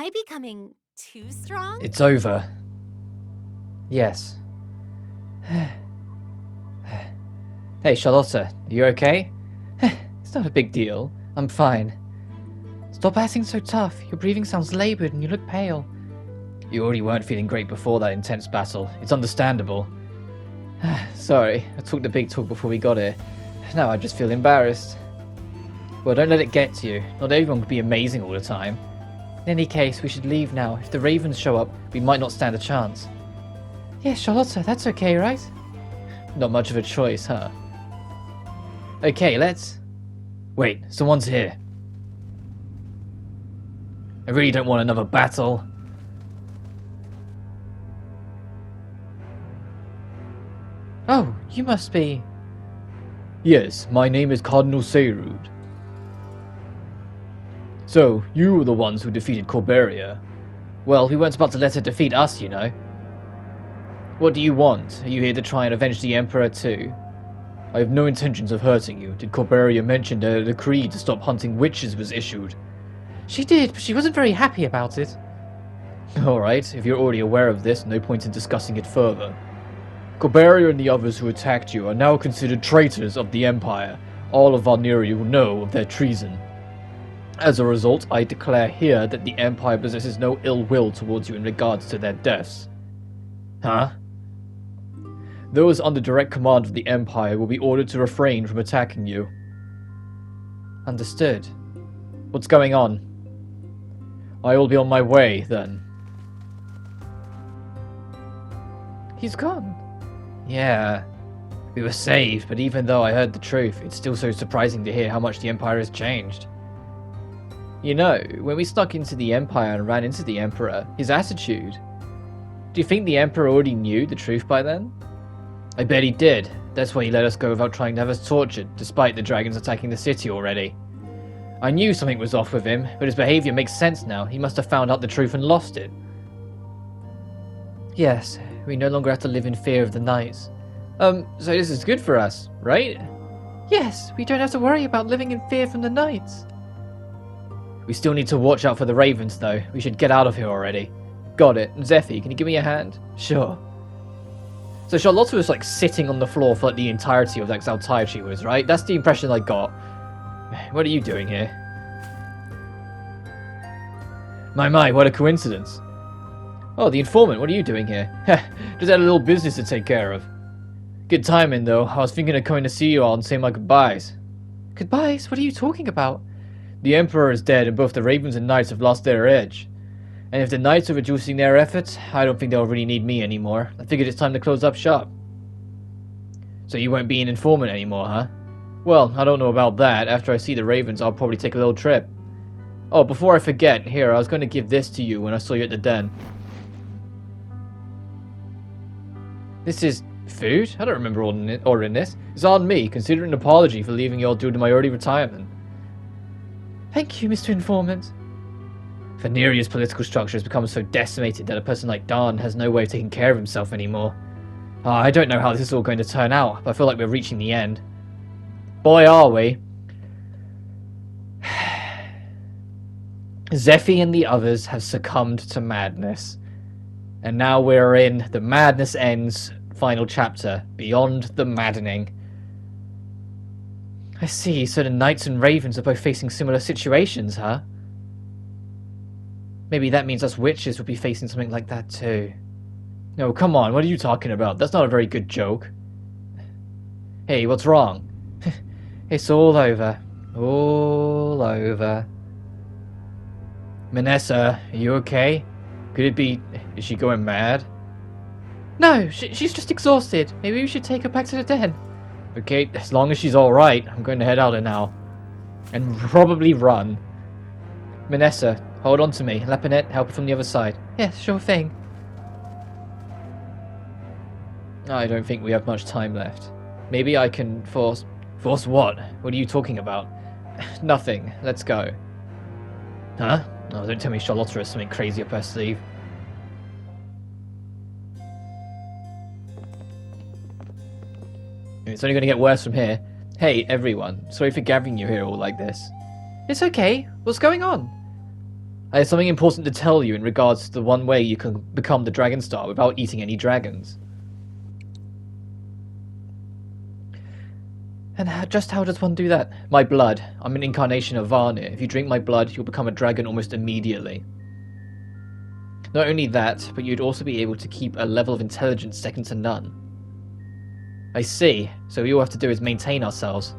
I becoming too strong? It's over. Yes. Hey, Charlotta, you okay? It's not a big deal. I'm fine. Stop acting so tough. Your breathing sounds labored and you look pale. You already weren't feeling great before that intense battle. It's understandable. Sorry, I talked the big talk before we got here. Now I just feel embarrassed. Well, don't let it get to you. Not everyone could be amazing all the time. In any case, we should leave now. If the Ravens show up, we might not stand a chance. Yes, Charlotta, that's okay, right? Not much of a choice, huh? Okay, let's... Wait, someone's here. I really don't want another battle. Oh, you must be... Yes, my name is Cardinal Seyrud. So, you were the ones who defeated Corberia. Well, we weren't about to let her defeat us, you know. What do you want? Are you here to try and avenge the Emperor too? I have no intentions of hurting you. Did Corberia mention that a decree to stop hunting witches was issued? She did, but she wasn't very happy about it. Alright, if you're already aware of this, no point in discussing it further. Corberia and the others who attacked you are now considered traitors of the Empire. All of VARNIR will know of their treason. As a result, I declare here that the Empire possesses no ill will towards you in regards to their deaths. Huh? Those under direct command of the Empire will be ordered to refrain from attacking you. Understood. What's going on? I will be on my way, then. He's gone. Yeah. We were saved, but even though I heard the truth, it's still so surprising to hear how much the Empire has changed. You know, when we snuck into the Empire and ran into the Emperor, his attitude... Do you think the Emperor already knew the truth by then? I bet he did. That's why he let us go without trying to have us tortured, despite the dragons attacking the city already. I knew something was off with him, but his behavior makes sense now. He must have found out the truth and lost it. Yes, we no longer have to live in fear of the Knights. So this is good for us, right? Yes, we don't have to worry about living in fear from the Knights. We still need to watch out for the Ravens, though. We should get out of here already. Got it. Zephy, can you give me a hand? Sure. So Charlotta was like sitting on the floor for like the entirety of that, 'cause how tired she was, right? That's the impression I got. What are you doing here? My, what a coincidence. Oh, the informant, what are you doing here? Just had a little business to take care of. Good timing, though. I was thinking of coming to see you all and say my goodbyes. Goodbyes? What are you talking about? The Emperor is dead, and both the Ravens and Knights have lost their edge. And if the Knights are reducing their efforts, I don't think they'll really need me anymore. I figured it's time to close up shop. So you won't be an informant anymore, huh? Well, I don't know about that. After I see the Ravens, I'll probably take a little trip. Oh, before I forget, here, I was going to give this to you when I saw you at the den. This is food? I don't remember ordering this. It's on me, considering an apology for leaving you all due to my early retirement. Thank you, Mr. Informant. Vaniria's political structure has become so decimated that a person like Dan has no way of taking care of himself anymore. I don't know how this is all going to turn out, but I feel like we're reaching the end. Boy, are we. Zephy and the others have succumbed to madness. And now we're in the Madness Ends final chapter, Beyond the Maddening. I see, so the Knights and Ravens are both facing similar situations, huh? Maybe that means us witches will be facing something like that too. No, come on, what are you talking about? That's not a very good joke. Hey, what's wrong? It's all over. All over. Manessa, are you okay? Could it be... Is she going mad? No, she's just exhausted. Maybe we should take her back to the den. Okay, as long as she's alright, I'm going to head out now. And probably run. Manessa, hold on to me. Lapinette, help her from the other side. Yes, sure thing. I don't think we have much time left. Maybe I can force... Force what? What are you talking about? Nothing. Let's go. Huh? Oh, don't tell me Charlotta has something crazy up her sleeve. It's only going to get worse from here. Hey, everyone. Sorry for gathering you here all like this. It's okay. What's going on? I have something important to tell you in regards to the one way you can become the Dragon Star without eating any dragons. And just how does one do that? My blood. I'm an incarnation of Varnir. If you drink my blood, you'll become a dragon almost immediately. Not only that, but you'd also be able to keep a level of intelligence second to none. I see. So all we have to do is maintain ourselves.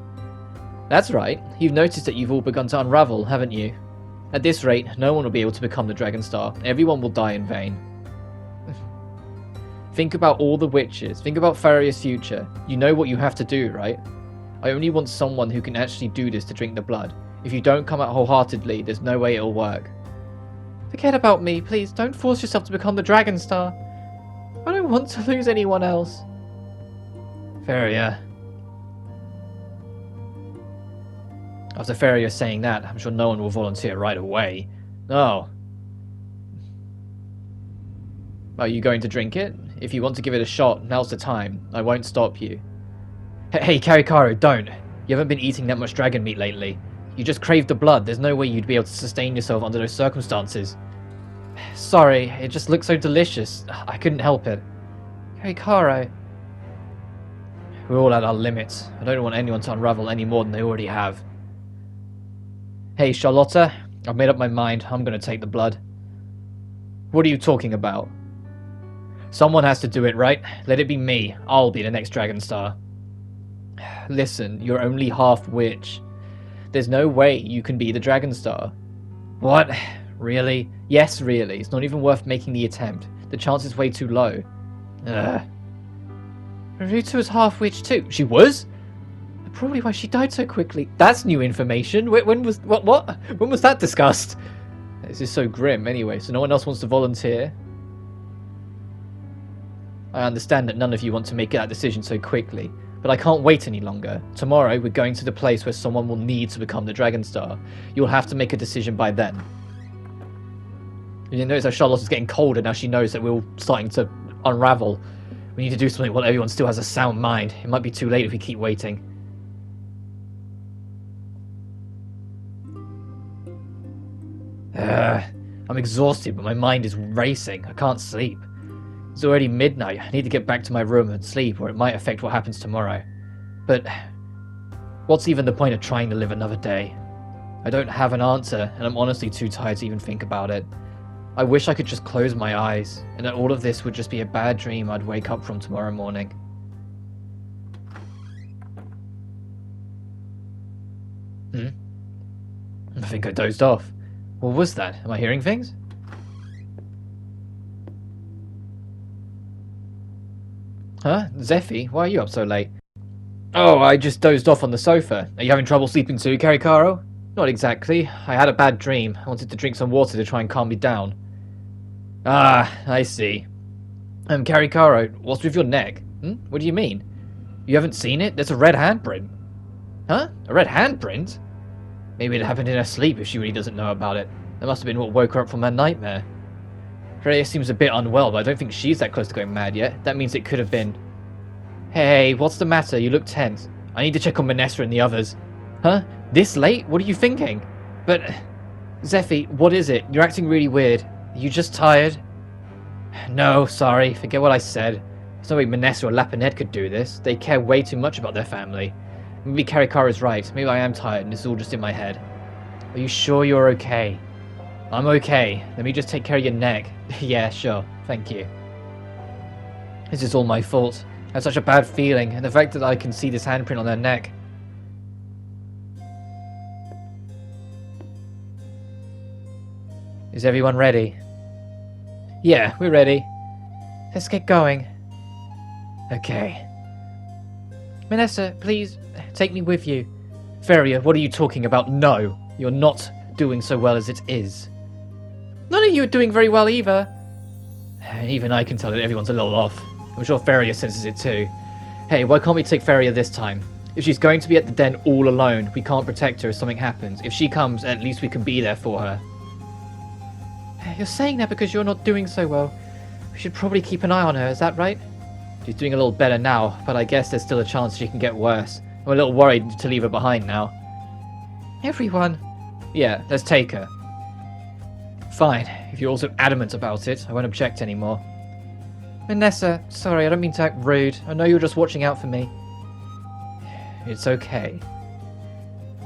That's right. You've noticed that you've all begun to unravel, haven't you? At this rate, no one will be able to become the Dragon Star. Everyone will die in vain. Think about all the witches. Think about Faria's future. You know what you have to do, right? I only want someone who can actually do this to drink the blood. If you don't come out wholeheartedly, there's no way it'll work. Forget about me, please. Don't force yourself to become the Dragon Star. I don't want to lose anyone else. Faria. After Faria saying that, I'm sure no one will volunteer right away. Oh. Are you going to drink it? If you want to give it a shot, now's the time. I won't stop you. Hey, Karikaru, don't. You haven't been eating that much dragon meat lately. You just craved the blood. There's no way you'd be able to sustain yourself under those circumstances. Sorry, it just looks so delicious. I couldn't help it. Karikaru. We're all at our limits. I don't want anyone to unravel any more than they already have. Hey, Charlotta. I've made up my mind. I'm going to take the blood. What are you talking about? Someone has to do it, right? Let it be me. I'll be the next Dragon Star. Listen, you're only half witch. There's no way you can be the Dragon Star. What? Really? Yes, really. It's not even worth making the attempt. The chance is way too low. Naruto was half witch too. She was? Probably why she died so quickly. That's new information. When was what? When was that discussed? This is so grim. Anyway, so no one else wants to volunteer. I understand that none of you want to make that decision so quickly, but I can't wait any longer. Tomorrow, we're going to the place where someone will need to become the Dragon Star. You'll have to make a decision by then. You notice how Charlotte is getting colder now she knows that we're all starting to unravel. We need to do something while everyone still has a sound mind. It might be too late if we keep waiting. I'm exhausted, but my mind is racing. I can't sleep. It's already midnight. I need to get back to my room and sleep, or it might affect what happens tomorrow. But what's even the point of trying to live another day? I don't have an answer, and I'm honestly too tired to even think about it. I wish I could just close my eyes, and that all of this would just be a bad dream I'd wake up from tomorrow morning. I think I dozed off. What was that? Am I hearing things? Huh? Zephy, why are you up so late? Oh, I just dozed off on the sofa. Are you having trouble sleeping too, Karikaro? Not exactly. I had a bad dream. I wanted to drink some water to try and calm me down. Ah, I see. Karikaro, what's with your neck? What do you mean? You haven't seen it? There's a red handprint. Huh? A red handprint? Maybe it happened in her sleep if she really doesn't know about it. That must have been what woke her up from her nightmare. Freya seems a bit unwell, but I don't think she's that close to going mad yet. That means it could have been... Hey, what's the matter? You look tense. I need to check on Manessa and the others. Huh? This late? What are you thinking? But... Zephy, what is it? You're acting really weird. Are you just tired? No, sorry. Forget what I said. There's no way Manessa or Lapinette could do this. They care way too much about their family. Maybe Karikara's right. Maybe I am tired and it's all just in my head. Are you sure you're okay? I'm okay. Let me just take care of your neck. Yeah, sure. Thank you. This is all my fault. I had such a bad feeling, and the fact that I can see this handprint on her neck. Is everyone ready? Yeah, we're ready. Let's get going. Okay. Manessa, please, take me with you. Feria, what are you talking about? No, you're not doing so well as it is. None of you are doing very well either. Even I can tell that everyone's a little off. I'm sure Feria senses it too. Hey, why can't we take Feria this time? If she's going to be at the den all alone, we can't protect her if something happens. If she comes, at least we can be there for her. You're saying that because you're not doing so well. We should probably keep an eye on her, is that right? She's doing a little better now, but I guess there's still a chance she can get worse. I'm a little worried to leave her behind now. Everyone. Yeah, let's take her. Fine. If you're also adamant about it, I won't object anymore. Vanessa, sorry, I don't mean to act rude. I know you're just watching out for me. It's okay.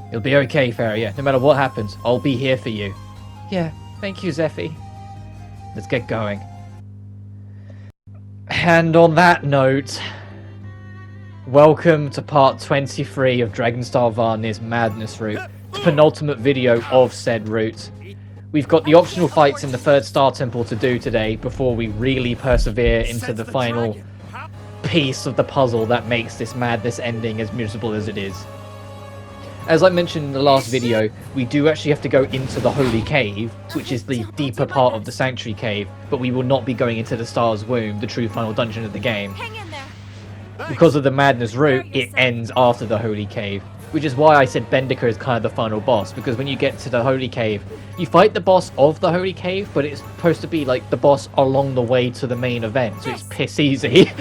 It'll be okay, Faria. No matter what happens, I'll be here for you. Yeah, thank you, Zephy. Let's get going. And on that note, welcome to part 23 of Dragonstar Varnir's Madness route, the penultimate video of said route. We've got the optional fights in the third Star Temple to do today before we really persevere into the final piece of the puzzle that makes this madness ending as miserable as it is. As I mentioned in the last video, we do actually have to go into the Holy Cave, which is the deeper part of the Sanctuary Cave, but we will not be going into the Star's Womb, the true final dungeon of the game. Because of the Madness route, it ends after the Holy Cave, which is why I said Bendiker is kind of the final boss, because when you get to the Holy Cave, you fight the boss of the Holy Cave, but it's supposed to be like the boss along the way to the main event, so it's piss easy.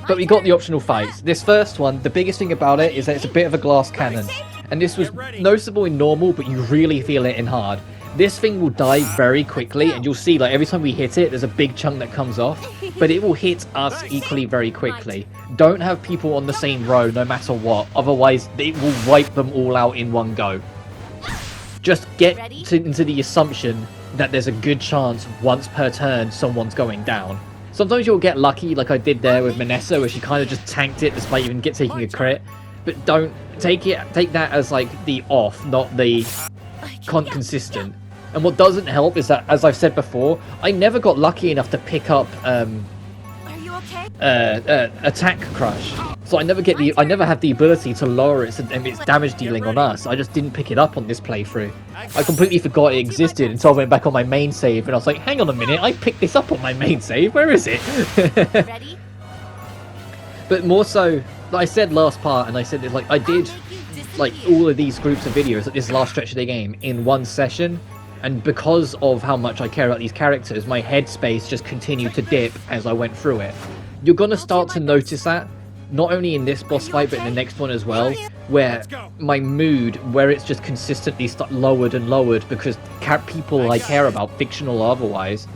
But we got the optional fights. This first one, the biggest thing about it is that it's a bit of a glass cannon. And this was noticeable in normal, but you really feel it in hard. This thing will die very quickly, and you'll see like every time we hit it, there's a big chunk that comes off. But it will hit us equally very quickly. Don't have people on the same row no matter what, otherwise it will wipe them all out in one go. Just get into the assumption that there's a good chance once per turn someone's going down. Sometimes you'll get lucky, like I did there with Manessa, where she kind of just tanked it despite even taking a crit. But don't take that as like the off, not the consistent. And what doesn't help is that, as I've said before, I never got lucky enough to pick up attack crush. So I never had the ability to lower its damage dealing on us. I just didn't pick it up on this playthrough. I completely forgot it existed until I went back on my main save and I was like, hang on a minute, I picked this up on my main save, where is it? Ready? But more so, like I said last part, and I said that, like, I did like all of these groups of videos at this last stretch of the game in one session, and because of how much I care about these characters, my headspace just continued to dip as I went through it. You're gonna start to notice that, not only in this boss fight, but in the next one as well, where my mood, where it's just consistently lowered and lowered because people I care about, fictional or otherwise,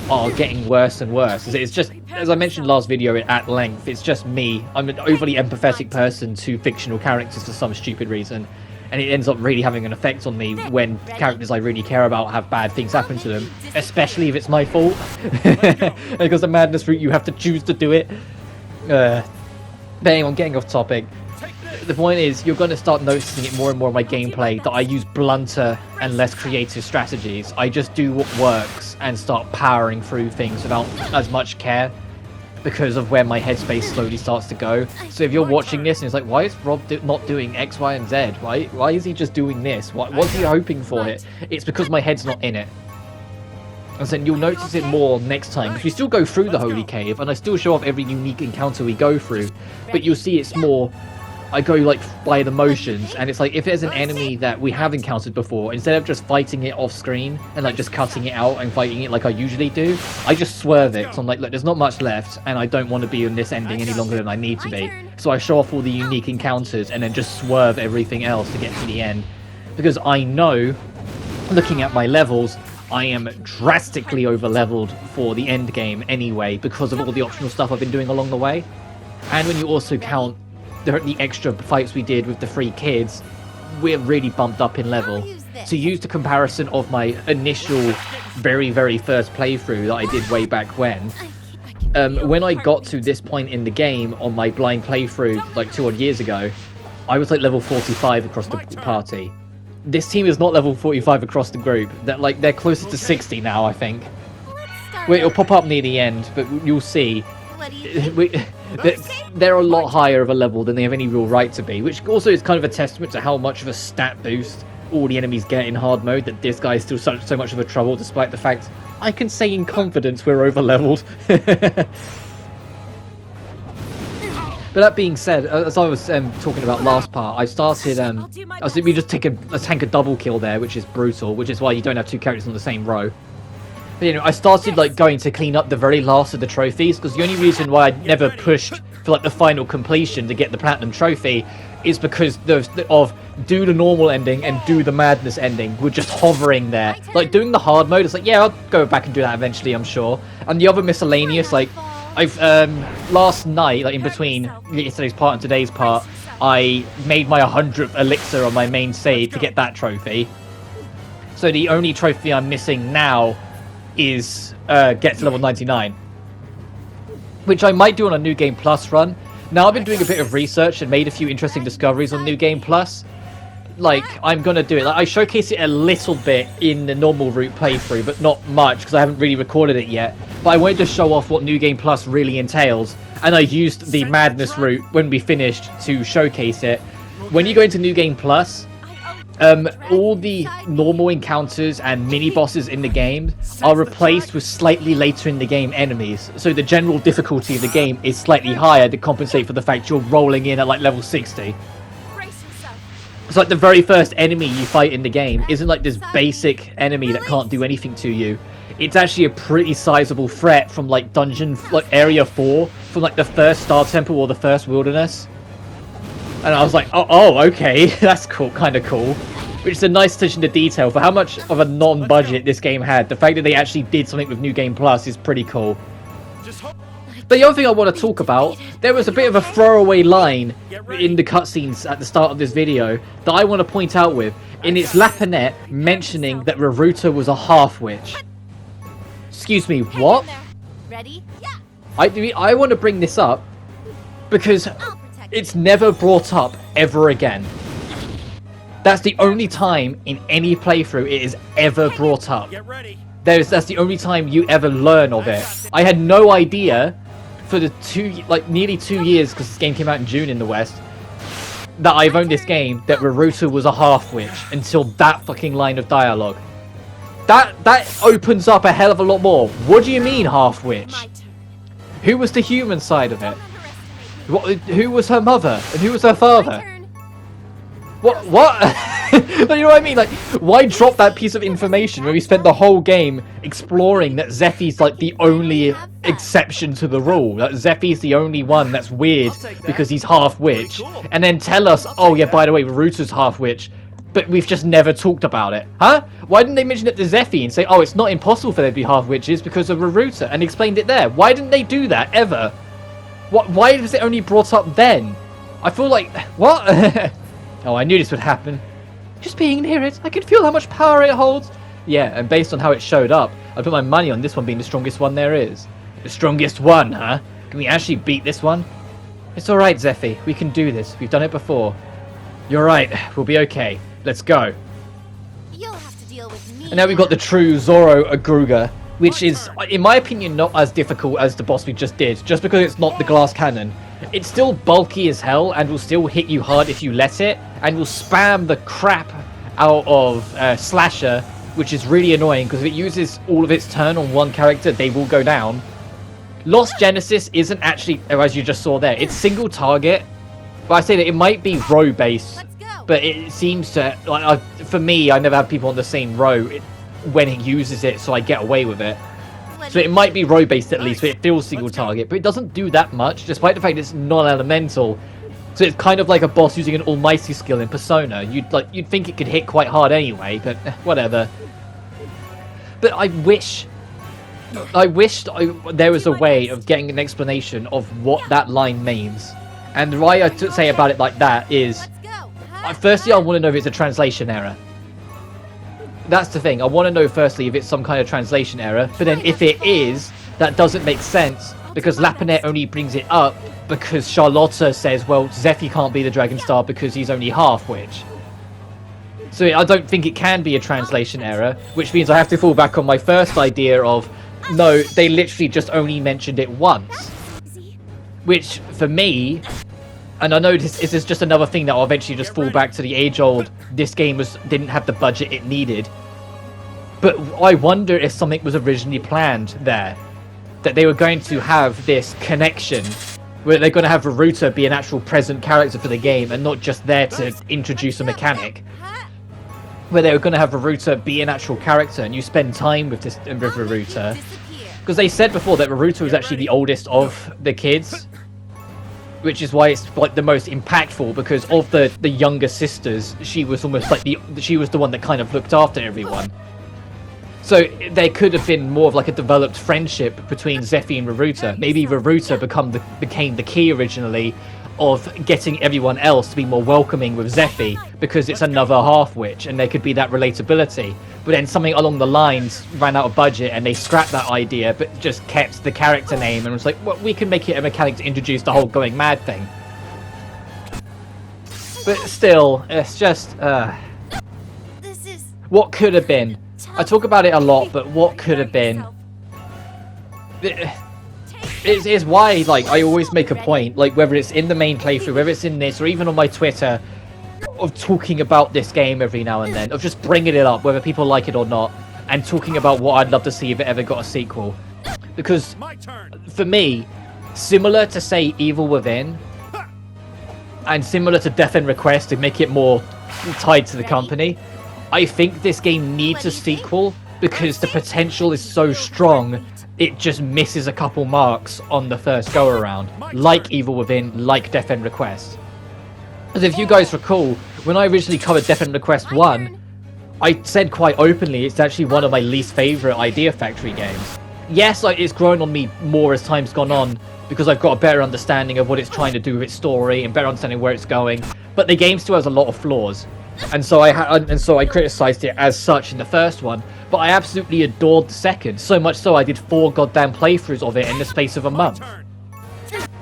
are getting worse and worse. It's just, as I mentioned last video at length, it's just me. I'm an overly empathetic person to fictional characters for some stupid reason, and it ends up really having an effect on me when characters I really care about have bad things happen to them, especially if it's my fault. Because the Madness route, you have to choose to do it. But anyway, I'm getting off topic. The point is, you're going to start noticing it more and more in my gameplay that I use blunter and less creative strategies. I just do what works and start powering through things without as much care because of where my headspace slowly starts to go. So if you're watching this and it's like, why is Rob not doing X, Y, and Z? Why is he just doing this? What's he hoping for it? It's because my head's not in it. And then you'll notice it more next time, because we still go through the Holy Cave, and I still show off every unique encounter we go through, but you'll see it's more, I go like by the motions, and it's like if there's an enemy that we have encountered before, instead of just fighting it off screen, and like just cutting it out and fighting it like I usually do, I just swerve it, so I'm like, look, there's not much left, and I don't want to be in this ending any longer than I need to be, so I show off all the unique encounters, and then just swerve everything else to get to the end, because I know, looking at my levels, I am drastically over-leveled for the end game anyway because of all the optional stuff I've been doing along the way. And when you also count the extra fights we did with the 3 kids, we're really bumped up in level. To use the comparison of my initial very, very first playthrough that I did way back when I got to this point in the game on my blind playthrough like 2 odd years ago, I was like level 45 across the party. This team is not level 45 across the group. They're closer to 60 now, I think. Wait, it'll pop up near the end, but you'll see. They're a lot higher of a level than they have any real right to be, which also is kind of a testament to how much of a stat boost all the enemies get in hard mode, that this guy is still so much of a trouble, despite the fact I can say in confidence we're over-leveled. But that being said, as I was talking about last part, I started, we just tank a double kill there, which is brutal, which is why you don't have 2 characters on the same row. But, you know, I started, like, going to clean up the very last of the trophies, because the only reason why I never pushed for, like, the final completion to get the Platinum Trophy is because of do the normal ending and do the madness ending were just hovering there. Like, doing the hard mode, it's like, yeah, I'll go back and do that eventually, I'm sure. And the other miscellaneous, like, I've, last night, like, in between yesterday's part and today's part, I made my 100th elixir on my main save to get that trophy. So the only trophy I'm missing now is, get to level 99. Which I might do on a New Game Plus run. Now, I've been doing a bit of research and made a few interesting discoveries on New Game Plus. Like, I'm gonna do it. Like, I showcase it a little bit in the normal route playthrough, but not much, because I haven't really recorded it yet. But I wanted to show off what New Game Plus really entails, and I used the Madness route when we finished to showcase it. When you go into New Game Plus, all the normal encounters and mini-bosses in the game are replaced with slightly later in the game enemies. So the general difficulty of the game is slightly higher to compensate for the fact you're rolling in at like level 60. It's like the very first enemy you fight in the game isn't like this basic enemy that can't do anything to you. It's actually a pretty sizable threat from like dungeon, like area 4, from like the first Star Temple or the first Wilderness. And I was like, oh, okay, that's cool, kind of cool. Which is a nice attention to detail for how much of a non-budget this game had. The fact that they actually did something with New Game Plus is pretty cool. But the other thing I want to talk about, there was a bit of a throwaway line in the cutscenes at the start of this video that I want to point out with. And it's Lapinette mentioning that Raruta was a half-witch. Excuse me, what? Ready? Yeah. I want to bring this up because it's never brought up ever again. That's the only time in any playthrough it is ever brought up. That's the only time you ever learn of it. I had no idea for the nearly 2 years, because this game came out in June in the West, that I've owned this game, that Raruta was a half-witch until that fucking line of dialogue. That opens up a hell of a lot more. What do you mean half-witch? Who was the human side of it? Who was her mother? And who was her father? What? You know what I mean? Like, why drop that piece of information when we spent the whole game exploring that Zephy's like the only exception to the rule? That Zephy's the only one that's weird because he's half-witch. And then tell us, oh yeah, by the way, Ruta's half-witch. But we've just never talked about it. Huh? Why didn't they mention it to Zephy and say, oh, it's not impossible for there to be half-witches because of Raruta, and explained it there? Why didn't they do that, ever? Why was it only brought up then? I feel like... What? Oh, I knew this would happen. Just being near it, I can feel how much power it holds. Yeah, and based on how it showed up, I put my money on this one being the strongest one there is. The strongest one, huh? Can we actually beat this one? It's alright, Zephy. We can do this. We've done it before. You're right. We'll be okay. Let's go. You'll have to deal with me. And now we've got the true Zoro Agruga, which is, in my opinion, not as difficult as the boss we just did, just because it's not the glass cannon. It's still bulky as hell and will still hit you hard if you let it, and will spam the crap out of Slasher, which is really annoying because if it uses all of its turn on one character, they will go down. Lost Genesis isn't actually, as you just saw there, it's single target, but I say that it might be row based, but it seems to, like, for me, I never have people on the same row when it uses it, so I get away with it. So it might be row based at least, but it feels single target, but it doesn't do that much, despite the fact it's non-elemental. So it's kind of like a boss using an almighty skill in Persona. You'd think it could hit quite hard anyway, but whatever. But I wished there was a way of getting an explanation of what that line means. And why I say about it like that is, firstly, I want to know if it's a translation error. That's the thing. I want to know firstly if it's some kind of translation error, but then if it is, that doesn't make sense because Lapinette only brings it up because Charlotta says, well, Zephy can't be the Dragon Star because he's only half-witch. So I don't think it can be a translation error, which means I have to fall back on my first idea of, no, they literally just only mentioned it once. Which, for me, and I know this is just another thing that I'll eventually just fall back to the age-old, this game didn't have the budget it needed. But I wonder if something was originally planned there. That they were going to have this connection, where they're going to have Raruta be an actual present character for the game, and not just there to introduce a mechanic. Where they were going to have Raruta be an actual character, and you spend time with Raruta. Because they said before that Raruta was actually the oldest of the kids. which is why it's like the most impactful, because of the younger sisters, she was almost like she was the one that kind of looked after everyone. So there could have been more of like a developed friendship between Zephy and Raruta. Maybe Raruta became the key originally of getting everyone else to be more welcoming with Zephy, because it's another half-witch and there could be that relatability. But then something along the lines ran out of budget and they scrapped that idea but just kept the character name and was like, well, we can make it a mechanic to introduce the whole going mad thing. But still, it's just This is what could have been. I talk about it a lot, but what could have been. It's why, like, I always make a point, like, whether it's in the main playthrough, whether it's in this, or even on my Twitter, of talking about this game every now and then, of just bringing it up, whether people like it or not, and talking about what I'd love to see if it ever got a sequel. Because, for me, similar to, say, Evil Within, and similar to Death End Request to make it more tied to the company, I think this game needs a sequel because the potential is so strong, it just misses a couple marks on the first go-around, like Evil Within, like Death End Request. As if you guys recall, when I originally covered Death End Request 1, I said quite openly it's actually one of my least favourite Idea Factory games. Yes, like, it's grown on me more as time's gone on, because I've got a better understanding of what it's trying to do with its story and better understanding where it's going, but the game still has a lot of flaws. And so I criticised it as such in the first one, but I absolutely adored the second, so much so I did 4 goddamn playthroughs of it in the space of a month.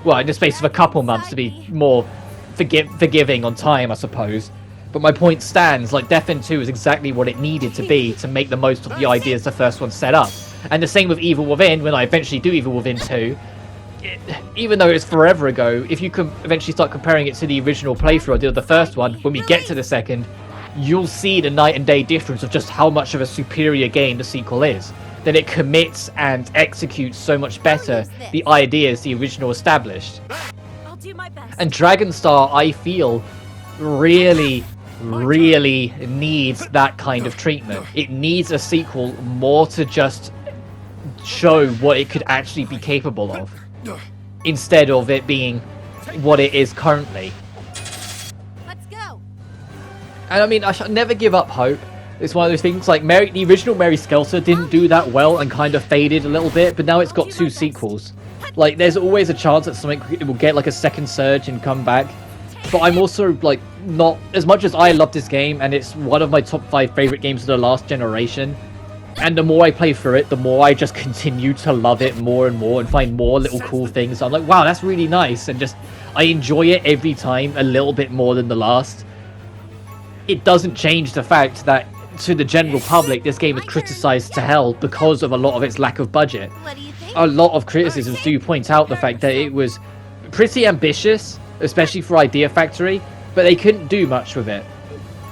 Well, in the space of a couple months to be more forgiving on time, I suppose. But my point stands, like, Death End 2 is exactly what it needed to be to make the most of the ideas the first one set up. And the same with Evil Within, when I eventually do Evil Within 2, even though it's forever ago, if you can eventually start comparing it to the original playthrough I did of the first one, when we get to the second, you'll see the night and day difference of just how much of a superior game the sequel is. That it commits and executes so much better the ideas the original established. I'll do my best. And Dragonstar, I feel, really needs that kind of treatment. It needs a sequel more to just show what it could actually be capable of, instead of it being what it is currently. Let's go. And I mean, I should never give up hope. It's one of those things, like, the original Mary Skelter didn't do that well and kind of faded a little bit, but now it's got 2 sequels. Like, there's always a chance that something will get, like, a second surge and come back. But I'm also, like, not... As much as I love this game, and it's one of my top 5 favourite games of the last generation, and the more I play through it, the more I just continue to love it more and more and find more little cool things. I'm like, wow, that's really nice, and just... I enjoy it every time a little bit more than the last. It doesn't change the fact that, to the general public, this game is criticised to hell because of a lot of its lack of budget. What do you think? A lot of criticisms do point out the fact that it was pretty ambitious, especially for Idea Factory, but they couldn't do much with it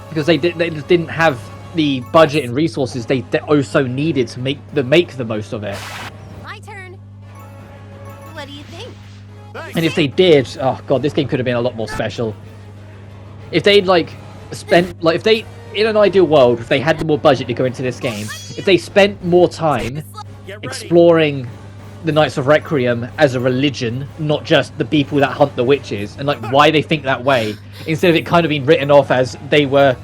because they just didn't have the budget and resources they also needed to make the most of it. My turn. What do you think? And if they did, oh god, this game could have been a lot more special. If they'd if they, in an ideal world, if they had the more budget to go into this game, if they spent more time exploring the Knights of Requiem as a religion, not just the people that hunt the witches, and like why they think that way, instead of it kind of being written off as they were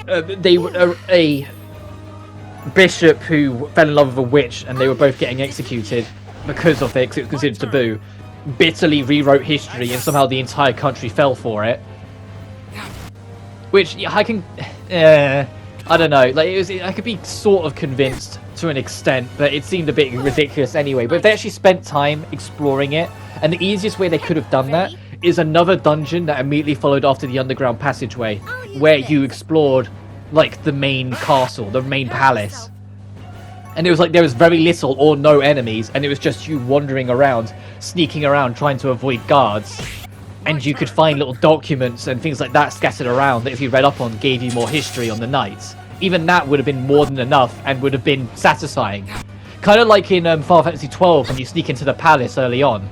a bishop who fell in love with a witch and they were both getting executed because of it, because it was considered taboo, bitterly rewrote history and somehow the entire country fell for it. Which I can, I don't know. Like I could be sort of convinced to an extent, but it seemed a bit ridiculous anyway. But if they actually spent time exploring it, and the easiest way they could have done that is another dungeon that immediately followed after the underground passageway, where you explored like the main castle, the main palace, and it was like there was very little or no enemies, and it was just you wandering around, sneaking around, trying to avoid guards. And you could find little documents and things like that scattered around that if you read up on gave you more history on the knights. Even that would have been more than enough and would have been satisfying. Kind of like in Final Fantasy XII when you sneak into the palace early on.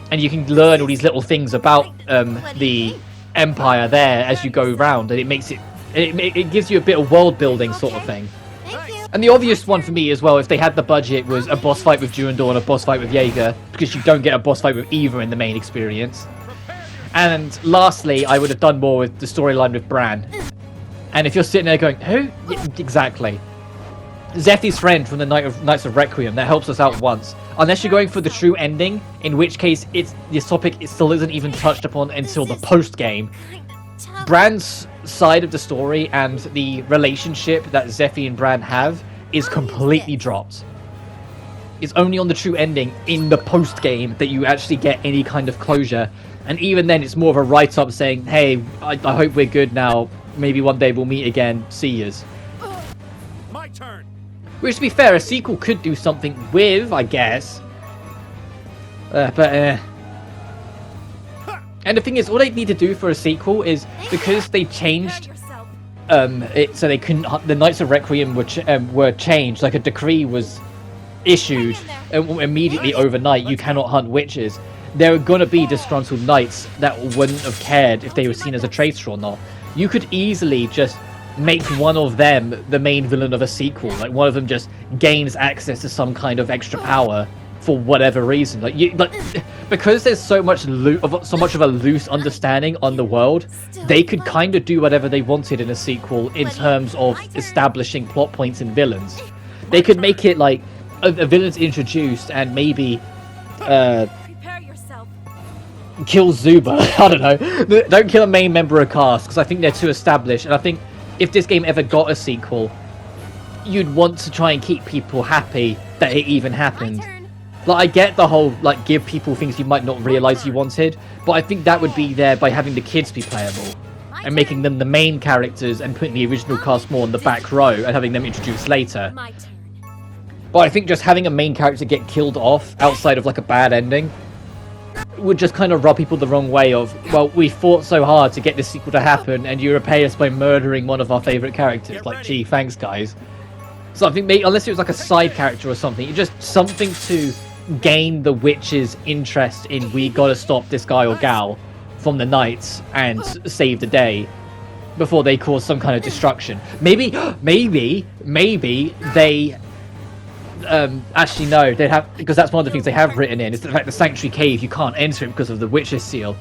And you can learn all these little things about the Empire there as you go around, and it makes it gives you a bit of world building sort of thing. Thank you. And the obvious one for me as well, if they had the budget, was a boss fight with Durandor and a boss fight with Jaeger, because you don't get a boss fight with either in the main experience. And lastly, I would have done more with the storyline with Bran. And if you're sitting there going, who? Yeah, exactly. Zephy's friend from the Knights of Requiem, that helps us out once. Unless you're going for the true ending, in which case this topic still isn't even touched upon until the post-game. Bran's side of the story and the relationship that Zephy and Bran have is completely dropped. It's only on the true ending in the post-game that you actually get any kind of closure. And even then, it's more of a write-up saying, hey, I hope we're good now. Maybe one day we'll meet again. See yous. My turn. Which, to be fair, a sequel could do something with, I guess. And the thing is, all they need to do for a sequel is, because they changed it so they couldn't hunt, the Knights of Requiem were changed, like a decree was issued immediately overnight, you cannot hunt witches. There are gonna be disgruntled knights that wouldn't have cared if they were seen as a traitor or not. You could easily just make one of them the main villain of a sequel. Like, one of them just gains access to some kind of extra power for whatever reason. Because there's so much of a loose understanding on the world, they could kind of do whatever they wanted in a sequel in terms of establishing plot points and villains. They could make it like a villain's introduced and maybe kill Zuba. I don't know. Don't kill a main member of cast, because I think they're too established. And I think if this game ever got a sequel, you'd want to try and keep people happy that it even happened. Like, I get the whole, like, give people things you might not realize you wanted, but I think that would be there by having the kids be playable and making them the main characters and putting the original cast more on the back row and having them introduced later. But I think just having a main character get killed off outside of, like, a bad ending would just kind of rub people the wrong way of, well, we fought so hard to get this sequel to happen and you repay us by murdering one of our favorite characters. Like, gee, thanks, guys. So I think maybe, unless it was like a side character or something, just something to gain the witch's interest in, we gotta stop this guy or gal from the knights and save the day before they cause some kind of destruction. Maybe they actually no, they'd have, because that's one of the things they have written in, is the fact the sanctuary cave, you can't enter it because of the witch's seal.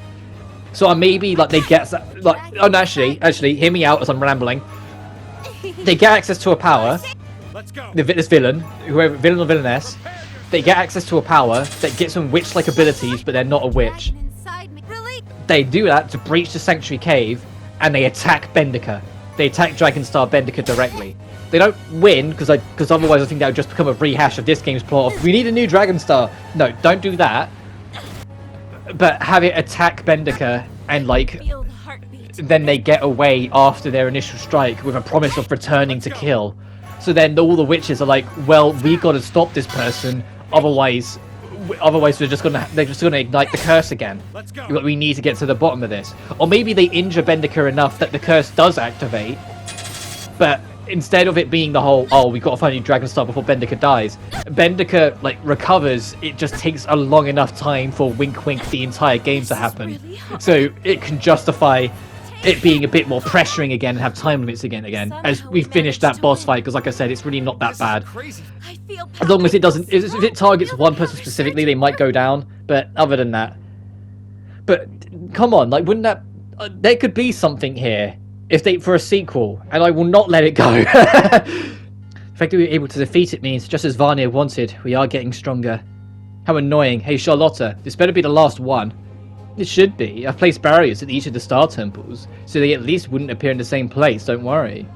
So maybe like they get like, oh no, actually hear me out as I'm rambling. They get access to a power. Let's go. This villain, whoever, villain or villainess, they get access to a power that gets them witch-like abilities, but they're not a witch. They do that to breach the sanctuary cave, and they attack Bendica. They attack Dragonstar Bendica directly. They don't win, because otherwise I think that would just become a rehash of this game's plot of, we need a new Dragonstar. No, don't do that. But have it attack Bendica, and like, then they get away after their initial strike with a promise of returning to kill. So then all the witches are like, well, we got to stop this person, otherwise they're just gonna ignite the curse again. Let's go. We need to get to the bottom of this. Or maybe they injure Bendica enough that the curse does activate, but instead of it being the whole, oh, we've got to find a new Dragonstar before Bendica dies, Bendica like recovers. It just takes a long enough time for wink wink the entire game to happen, so it can justify it being a bit more pressuring again and have time limits again as we finish that boss fight, because like I said, it's really not that bad. As long as it doesn't, if it targets one person specifically, they might go down, but other than that, but come on, like, wouldn't that there could be something here if they, for a sequel, and I will not let it go. The fact that we were able to defeat it means, just as Varnir wanted, we are getting stronger. How annoying. Hey Charlotta, this better be the last one. It should be. I've placed barriers at each of the star temples, so they at least wouldn't appear in the same place, don't worry.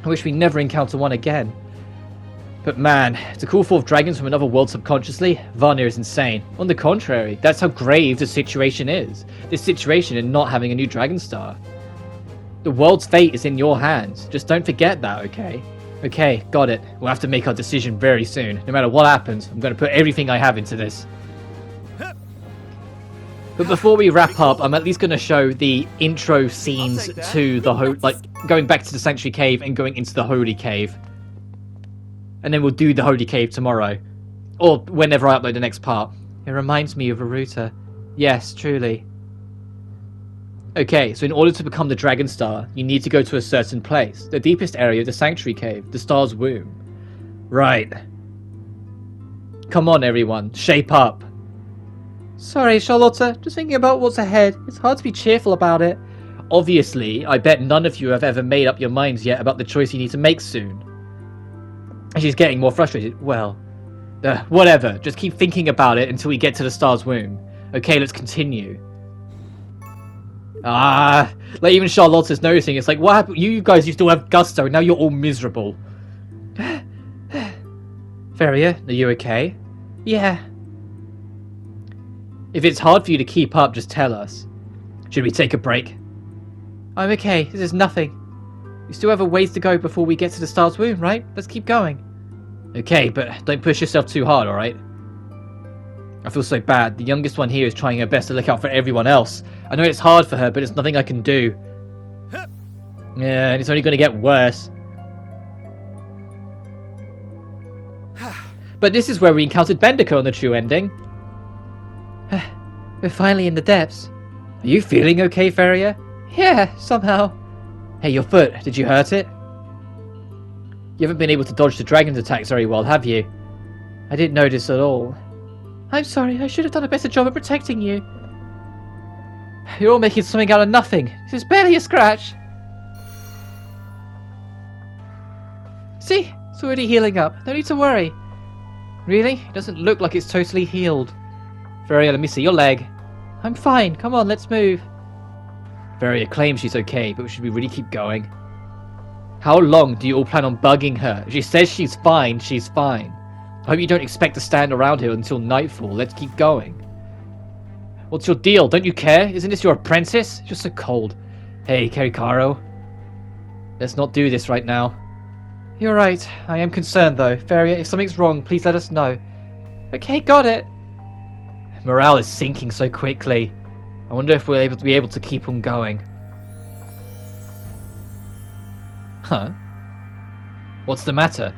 I wish we never encounter one again. But man, to call forth dragons from another world subconsciously, Varnir is insane. On the contrary, that's how grave the situation is. This situation in not having a new Dragonstar. The world's fate is in your hands. Just don't forget that, okay? Okay, got it. We'll have to make our decision very soon. No matter what happens, I'm going to put everything I have into this. But before we wrap up, I'm at least going to show the intro scenes to the going back to the Sanctuary Cave and going into the Holy Cave. And then we'll do the Holy Cave tomorrow. Or whenever I upload the next part. It reminds me of Aruta. Yes, truly. Okay, so in order to become the Dragonstar, you need to go to a certain place. The deepest area of the Sanctuary Cave, the Star's Womb. Right. Come on, everyone. Shape up. Sorry, Charlotta. Just thinking about what's ahead. It's hard to be cheerful about it. Obviously, I bet none of you have ever made up your minds yet about the choice you need to make soon. And she's getting more frustrated. Well, whatever. Just keep thinking about it until we get to the star's womb. Okay, let's continue. Like even Charlotta's noticing. It's like, what happened? You guys used to have gusto, now you're all miserable. Feria, are you okay? Yeah. If it's hard for you to keep up, just tell us. Should we take a break? I'm okay. This is nothing. We still have a ways to go before we get to the star's womb, right? Let's keep going. Okay, but don't push yourself too hard, alright? I feel so bad. The youngest one here is trying her best to look out for everyone else. I know it's hard for her, but it's nothing I can do. Yeah, and it's only going to get worse. But this is where we encountered Bendika on the true ending. We're finally in the depths. Are you feeling okay, Feria? Yeah, somehow. Hey, your foot. Did you hurt it? You haven't been able to dodge the dragon's attacks very well, have you? I didn't notice at all. I'm sorry. I should have done a better job of protecting you. You're all making something out of nothing. This is barely a scratch. See? It's already healing up. No need to worry. Really? It doesn't look like it's totally healed. Feria, let me see your leg. I'm fine. Come on, let's move. Feria claims she's okay, but should we really keep going? How long do you all plan on bugging her? If she says she's fine, she's fine. I hope you don't expect to stand around here until nightfall. Let's keep going. What's your deal? Don't you care? Isn't this your apprentice? You're so cold. Hey, Kerikaro. Let's not do this right now. You're right. I am concerned, though. Feria, if something's wrong, please let us know. Okay, got it. Morale is sinking so quickly. I wonder if we're able to keep on going. Huh? What's the matter?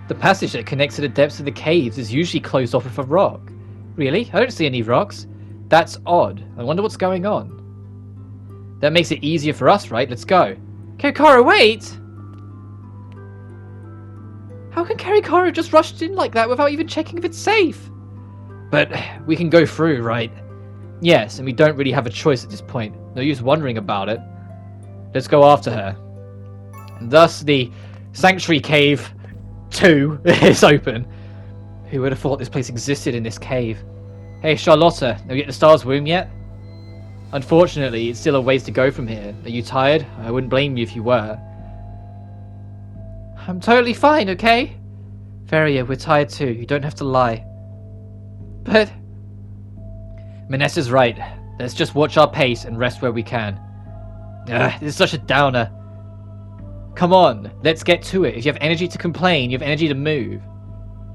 The passage that connects to the depths of the caves is usually closed off with a rock. Really? I don't see any rocks. That's odd. I wonder what's going on. That makes it easier for us, right? Let's go. Kerikaro, wait! How can Kerikaro just rush in like that without even checking if it's safe? But we can go through, right? Yes, and we don't really have a choice at this point. No use wondering about it. Let's go after her. And thus, the Sanctuary Cave 2 is open. Who would have thought this place existed in this cave? Hey, Charlotta, have you hit the star's womb yet? Unfortunately, it's still a ways to go from here. Are you tired? I wouldn't blame you if you were. I'm totally fine, okay? Feria, we're tired too. You don't have to lie. But... Manessa's right. Let's just watch our pace and rest where we can. This is such a downer. Come on, let's get to it. If you have energy to complain, you have energy to move.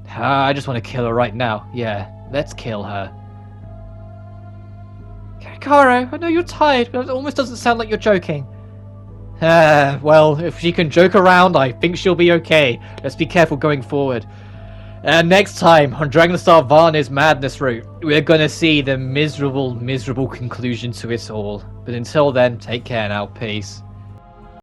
I just want to kill her right now. Yeah, let's kill her. Kerikaro, I know you're tired, but it almost doesn't sound like you're joking. Well, if she can joke around, I think she'll be okay. Let's be careful going forward. And next time on Dragonstar VARNIR's Madness route, we're gonna see the miserable conclusion to it all. But until then, take care now. Peace.